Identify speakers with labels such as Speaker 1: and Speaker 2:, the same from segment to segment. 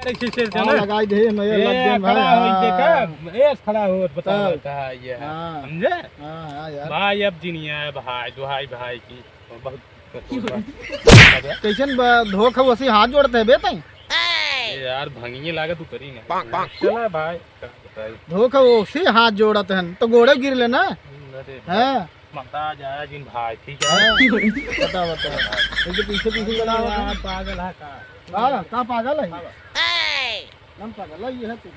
Speaker 1: से चला
Speaker 2: लगाई दे मैं लग दे भाई
Speaker 1: खड़ा हो देखा ए खड़ा हो बता ये समझे
Speaker 2: हां यार
Speaker 1: भाई अब जिनिया है भाई दुहाई भाई की बहुत
Speaker 2: कैसन धोखा वसी हाथ जोड़ते है बे तई
Speaker 1: यार भंगिए लागत तू करी ना चला भाई
Speaker 2: धोखा वसी हाथ जोड़त हैं तो गोड़े गिर ले ना हां
Speaker 1: मता जाया जिन भाई ठीक है
Speaker 2: बता इसके पीछे पीछे चला
Speaker 1: पागल है
Speaker 2: का पागल है हम पागल है ये है तू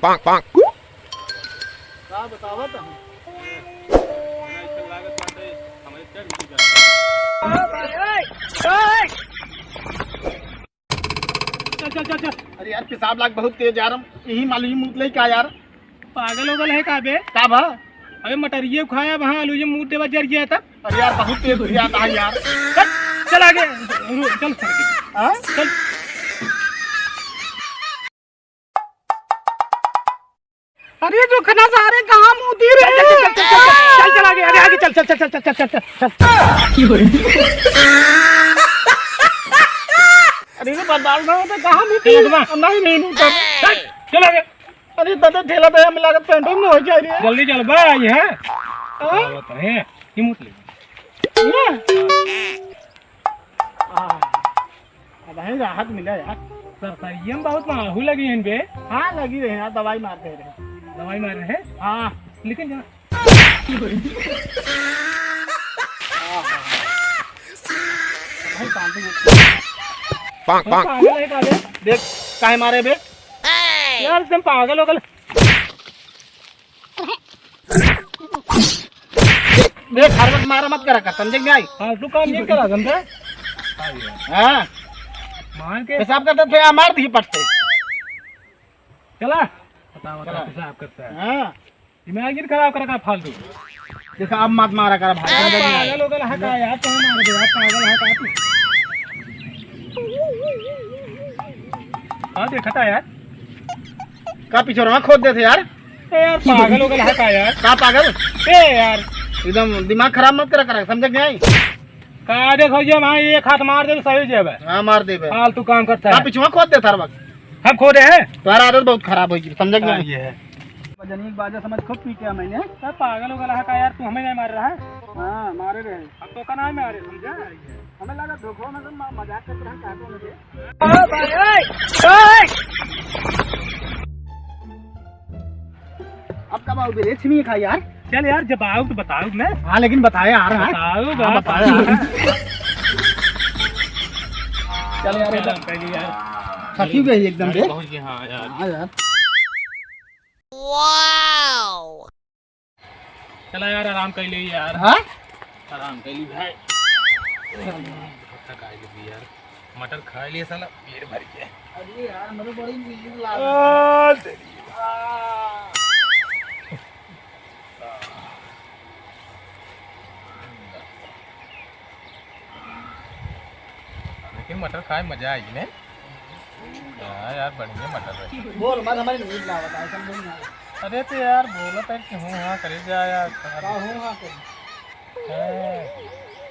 Speaker 3: पाक पाक
Speaker 2: का बतावत हम चल अरे यार पेशाब लाग बहुत तेज यार यही मालूम मुतले क्या यार
Speaker 1: पागल होगल है का बे
Speaker 2: का भा
Speaker 1: अबे मटरिये खाया वहां आलू ये मुंह देवा जर गया था
Speaker 2: अरे यार बहुत तेज हुआ था यार
Speaker 1: चल आगे चल
Speaker 2: हां
Speaker 1: चल
Speaker 2: अरे जो खना सारे कहां मुती रहे
Speaker 1: चल आगे अरे आगे चल चल चल चल चल
Speaker 2: की हो अरे ये बंदाल ना तो कहां मुती नहीं मुता
Speaker 1: चल आगे
Speaker 2: अरे दादा ठेला तो हमें लागत पेंटो में हो जाए रे
Speaker 1: जल्दी चल बा ये है बता है ये मुत ले
Speaker 2: अब है राहत मिला यार
Speaker 1: सर ये बहुत माहू लगी है इन पे
Speaker 2: हां लगी रहे यार दवाई मारते रहे
Speaker 1: दवाई मार रहे हैं
Speaker 2: हां
Speaker 1: लेकिन जा
Speaker 3: पाक पाक
Speaker 1: पागल है का बे
Speaker 2: देख काहे मारे बे
Speaker 1: यार तुम पागल हो गए
Speaker 2: देख हर वक्त मारा मत करा कर समझ में आई
Speaker 1: हां तू काम ये करा गंदा
Speaker 2: हां
Speaker 1: मान के
Speaker 2: पेशाब करते थे या मार दी पटते
Speaker 1: चला बता पेशाब करता है
Speaker 2: हां
Speaker 1: दिमाग खराब करा का फालतू
Speaker 2: देखा अब मत मारा कर भाई
Speaker 1: पागल हो गए है का यार तुम मार दे यार पागल है का तू हां देखता यार
Speaker 2: का पीछे रहा खोद देते यार
Speaker 1: यार पागल हो गए है का यार
Speaker 2: का पागल
Speaker 1: ए यार
Speaker 2: एकदम दिमाग खराब मत करा समझ में आई
Speaker 1: का देखो ये भाई एक हाथ मार दे तो सही जेबे
Speaker 2: हां मार देबे
Speaker 1: फालतू काम करता
Speaker 2: का
Speaker 1: है
Speaker 2: पीछे खोद देता हर वक्त
Speaker 1: हम खोदे हैं
Speaker 2: तुम्हारा आदत बहुत खराब होगी समझ में
Speaker 1: ये है
Speaker 2: वजनी एक बाजा समझ खूब पीटा मैंने
Speaker 1: सब पागल हो गया है का यार तू हमें नहीं मार रहा है
Speaker 2: हां मारे रहे
Speaker 1: अब तो का नहीं मारे समझा
Speaker 2: हमें लगा धोखा में मजाक कर रहा है काटो मुझे
Speaker 1: ओ भाई ओए
Speaker 2: अब कब आओगे रे छिमी खा यार
Speaker 1: चल यार जब आओ तो बताओ मैं
Speaker 2: हां लेकिन बताया यार हां
Speaker 1: बताओ
Speaker 2: बताया चल यार
Speaker 1: पहले यार
Speaker 2: थकी गई एकदम रे
Speaker 1: पहुंच गए हां यार
Speaker 2: हां यार
Speaker 4: वाओ
Speaker 1: चला यार आराम कर ले यार
Speaker 2: हां
Speaker 1: आराम कर ली भाई थक आई यार मटर खा लिए साला पेट भर गया
Speaker 2: अरे यार मेरे बड़ी नींद लाग
Speaker 1: लेकिन मटर खाए मजा आएगी ने यार बढ़िया मटर है
Speaker 2: बोल मत हमारी नींद ला बता समझ नहीं आया
Speaker 1: अरे तो यार बोलो तो कि हूँ हाँ करे जा यार
Speaker 2: का हूं हां कर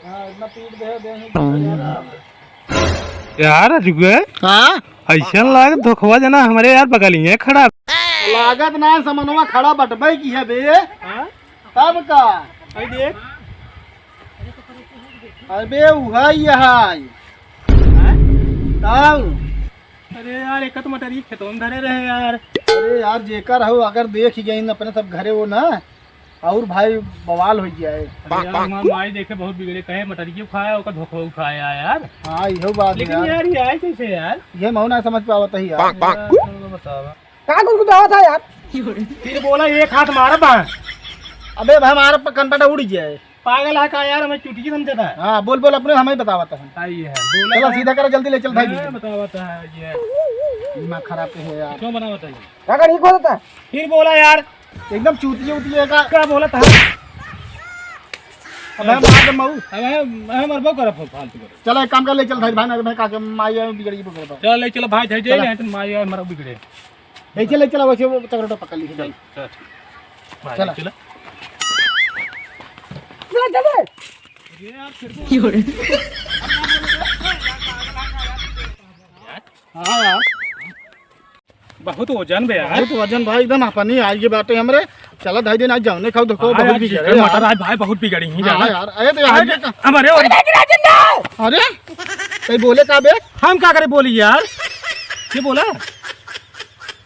Speaker 2: हां इतना पीट दे
Speaker 1: यार अजुगे
Speaker 2: हां
Speaker 1: ऐसा लाग धोखवा जना हमारे यार बगल ही है खड़ा
Speaker 2: लागत ना समनवा खड़ा बटबै की है बे हां तब का
Speaker 1: आई देख
Speaker 2: अबे उहाई हाय तब
Speaker 1: अरे यार एक तो मटर ये खेतों में धरे रहे यार
Speaker 2: अरे यार जेकर हो अगर देख गई न अपने सब घरे वो ना और भाई बवाल हो जाए
Speaker 1: माई देखे बहुत बिगड़े कहे मटर क्यों खाया ओका धोखा खाया यार
Speaker 2: हां इहो बात है
Speaker 1: लेकिन यार ये आए कैसे यार
Speaker 2: ये मऊ ना समझ पावत है यार
Speaker 1: बतावा
Speaker 2: का गुल गुदावा था यार
Speaker 1: फिर बोला एक हाथ मारा बा
Speaker 2: अबे भाई हमारा कनपटा उड़ जाए
Speaker 1: पागल है का यार हमें चुटकी समझता है
Speaker 2: हां बोल बोल अपने हमें बतावत है
Speaker 1: आई है बोला
Speaker 2: चलो सीधा कर जल्दी ले चल भाई
Speaker 1: बतावता है ये
Speaker 2: दिमाग खराब है यार
Speaker 1: क्यों बनावता है
Speaker 2: का नहीं खोलता
Speaker 1: फिर बोला यार
Speaker 2: एकदम चूतिए उतिए का
Speaker 1: क्या बोला था
Speaker 2: अब हम मार मऊ
Speaker 1: मैं मरबो कर फालतू कर
Speaker 2: चलो एक काम कर ले चल भाई भाई का के माई बिगड़ी पकड़
Speaker 1: चल ले चलो भाई थे जे नहीं माई मर बिगड़े
Speaker 2: ले चल वैसे चक्रोटा पकड़ ली चल
Speaker 1: चल चल
Speaker 2: चल
Speaker 1: ये यार फिर
Speaker 2: हाँ यार
Speaker 1: बहुत वजन बे यार।
Speaker 2: बहुत वजन भाई एकदम अपनी आई ये बातें हमरे। चला धाई दिन आज जाने खाओ देखो
Speaker 1: हाँ
Speaker 2: बहुत
Speaker 1: यार,
Speaker 2: बिगड़े
Speaker 1: चिकन मटर
Speaker 2: यार।
Speaker 1: आज भाई बहुत बिगड़ी ही
Speaker 2: हाँ
Speaker 1: जाना।
Speaker 2: यार अरे तो यार ये
Speaker 1: हमारे
Speaker 2: अरे कहीं बोले का बे
Speaker 1: हम क्या करे बोली यार, ये बोला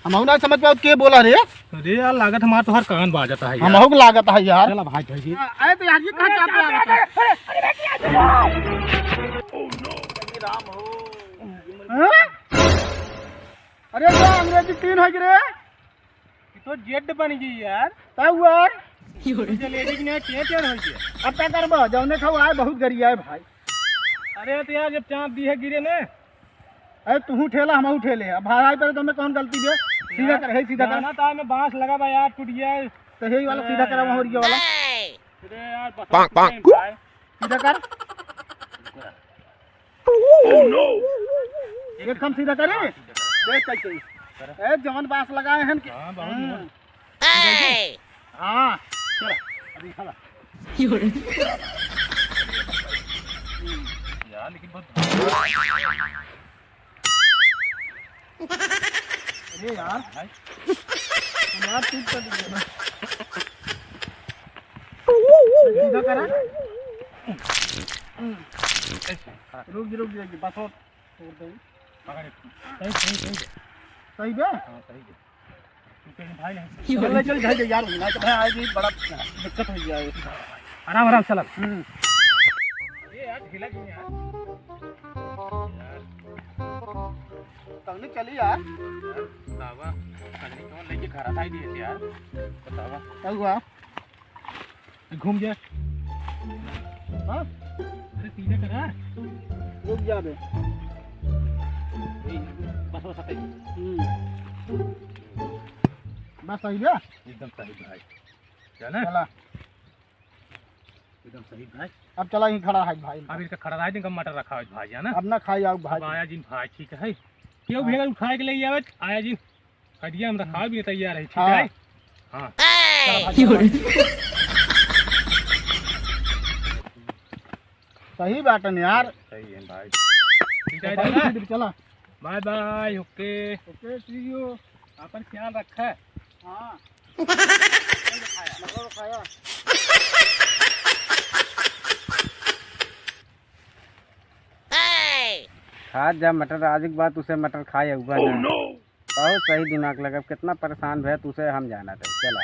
Speaker 2: हम ना समझ पाओ के बोला रे।
Speaker 1: अरे यार लागत हमारा तो हर कान बाज जाता है
Speaker 2: हम
Speaker 1: यार।
Speaker 2: को लागत है यार।
Speaker 1: चला भाई भाई
Speaker 2: अरे तो यार ये कहां चाप लागत है। हाँ? अरे तो अंग्रेजी 3 हो रे
Speaker 1: तो जेड बन गई यार।
Speaker 2: तब हुआ
Speaker 1: लेडीज ने चेंज हो गया।
Speaker 2: अब क्या करबो जौने खाओ आए बहुत गरिया है भाई।
Speaker 1: अरे तो यार जब चांद दी है गिरे ने।
Speaker 2: अरे तू ठेला हम ठेले अब भाई पर तो मैं कौन गलती बे सीधा कर है सीधा कर
Speaker 1: ना तार में बांस लगा बा यार, टूट गया है।
Speaker 2: तो यही वाला सीधा करा वहां ये वाला
Speaker 1: अरे यार बस
Speaker 3: Bonk, bonk.
Speaker 1: भाई।
Speaker 2: सीधा कर। एक हम सीधा करे देख कैसे ए जवान बांस लगाए हैं
Speaker 1: हाँ बहुत मोड़।
Speaker 2: हां
Speaker 1: चला अभी चला यार, लेकिन बहुत
Speaker 2: अरे यार
Speaker 1: भाई
Speaker 2: यार तू कर दे ना सीधा करा। रुक बस और छोड़ दे
Speaker 1: पकड़ सही
Speaker 2: सही बे।
Speaker 1: हाँ सही है। तू कहीं भाई नहीं
Speaker 2: चल चल यार ना तो भाई आज बड़ा दिक्कत हो जाए।
Speaker 1: आराम आराम चला। ये यार ढीला क्यों यार।
Speaker 2: तगनी चली यार
Speaker 1: बतावा कजरी कौन लेके घर आता ही दिए यार, बतावा
Speaker 2: क्या हुआ
Speaker 1: घूम गया।
Speaker 2: हां
Speaker 1: अरे सीधे करा
Speaker 2: रुक जा बे।
Speaker 1: बस बस सही
Speaker 2: बस सही बे
Speaker 1: एकदम सही भाई। चला
Speaker 2: चला
Speaker 1: एकदम सही भाई।
Speaker 2: अब चला ही खड़ा है भाई।
Speaker 1: अब इसका खड़ा दिन का मटर रखा है भाई है ना।
Speaker 2: अब ना खाई आओ भाई।
Speaker 1: अब आया जिन भाई ठीक है क्यों भेड़ उठाए के लिए आवे आया जिन हदिया हम रखा भी तैयार है ठीक है। हाँ
Speaker 2: सही बात है यार।
Speaker 1: सही है भाई। ठीक है
Speaker 2: चला
Speaker 1: bye bye okay
Speaker 2: okay see you.
Speaker 1: अपन ख्याल रखा है।
Speaker 2: हाँ खाया
Speaker 4: खा जा मटर आज के बाद उसे मटर खाए हुआ ना। बहुत सही दिमाग लगा, कितना परेशान भैया तुझे हम जाना था। चला